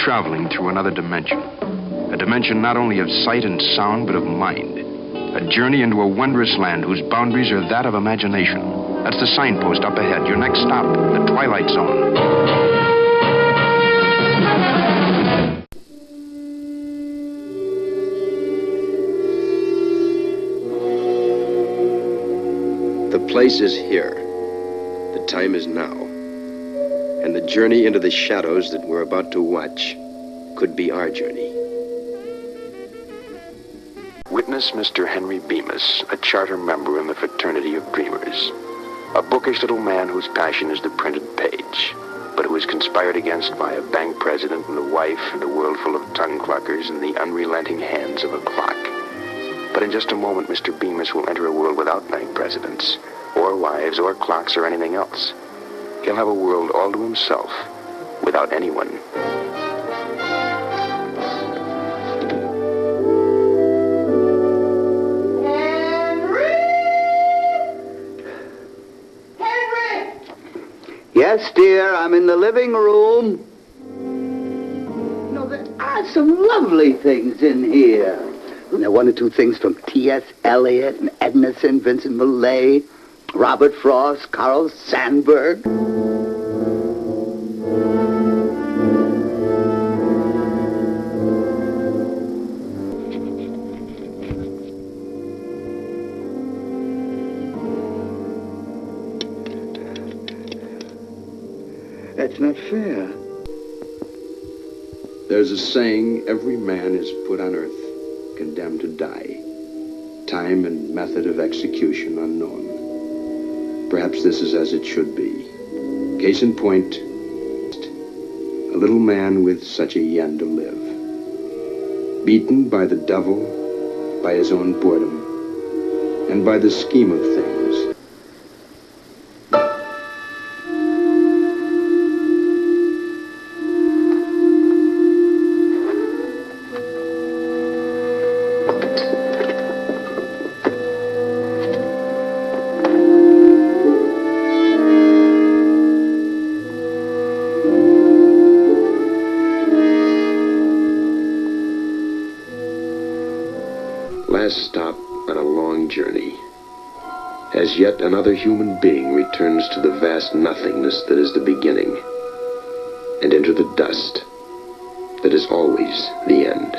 traveling through another dimension. A dimension not only of sight and sound, but of mind. A journey into a wondrous land whose boundaries are that of imagination. That's the signpost up ahead. Your next stop, the Twilight Zone. The place is here. The time is now. And the journey into the shadows that we're about to watch could be our journey. Witness Mr. Henry Bemis, a charter member in the Fraternity of Dreamers. A bookish little man whose passion is the printed page, but who is conspired against by a bank president and a wife and a world full of tongue cluckers and the unrelenting hands of a clock. But in just a moment, Mr. Bemis will enter a world without bank presidents, or wives, or clocks, or anything else. He'll have a world all to himself, without anyone. Yes, dear, I'm in the living room. No, there are some lovely things in here. There are one or two things from T.S. Eliot and Edmondson, Vincent Millay, Robert Frost, Carl Sandburg. That's not fair. There's a saying, every man is put on earth, condemned to die. Time and method of execution unknown. Perhaps this is as it should be. Case in point, a little man with such a yen to live. Beaten by the devil, by his own boredom, and by the scheme of things. Last stop on a long journey. As yet another human being returns to the vast nothingness that is the beginning, and into the dust that is always the end.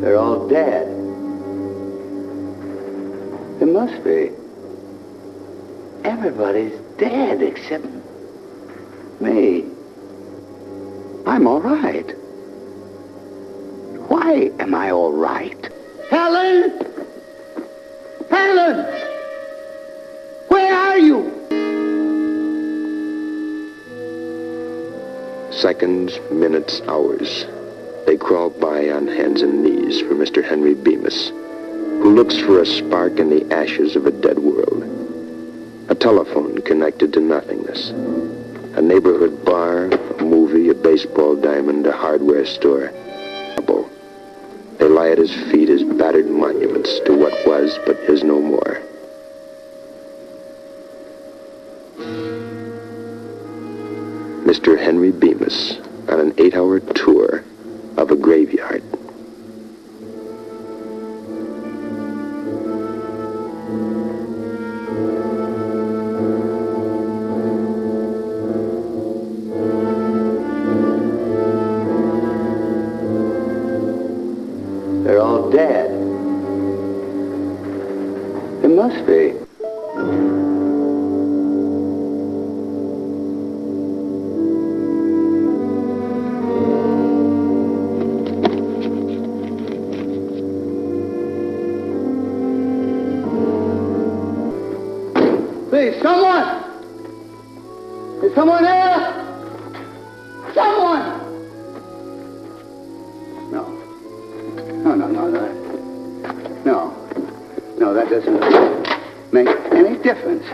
They're all dead. They must be. Everybody's dead except me. I'm all right. Why am I all right? Helen! Helen! Where are you? Seconds, minutes, hours. They crawl by on hands and knees for Mr. Henry Bemis, who looks for a spark in the ashes of a dead world. A telephone connected to nothingness. A neighborhood bar, a movie, a baseball diamond, a hardware store. They lie at his feet as battered monuments to what was but is no more. Mr. Henry Bemis on an 8-hour tour of a graveyard. They're all dead. They must be. Please, someone! Is someone there? Someone! No, that doesn't make any difference.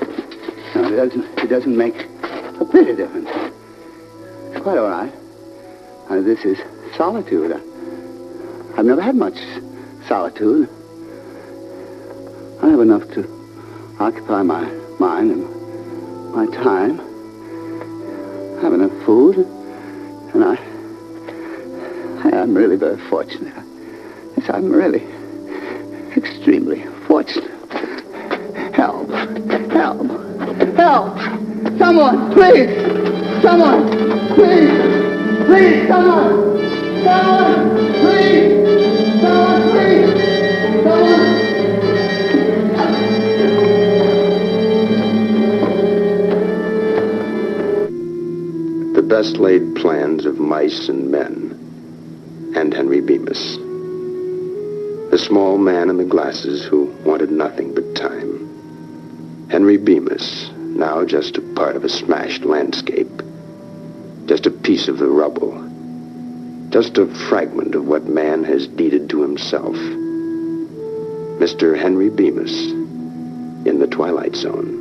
No, it doesn't make a bit of difference. It's quite all right. This is solitude. I've never had much solitude. I have enough to occupy my mind and my time. I have enough food, and I'm really very fortunate. Yes, I'm really extremely fortunate. Help! Help! Help! Someone, please! Someone, please! Please, someone! Someone, please! Someone, please! Someone! The best laid plans of mice and men, and Henry Bemis. The small man in the glasses who wanted nothing but time. Henry Bemis, now just a part of a smashed landscape. Just a piece of the rubble. Just a fragment of what man has deeded to himself. Mr. Henry Bemis in the Twilight Zone.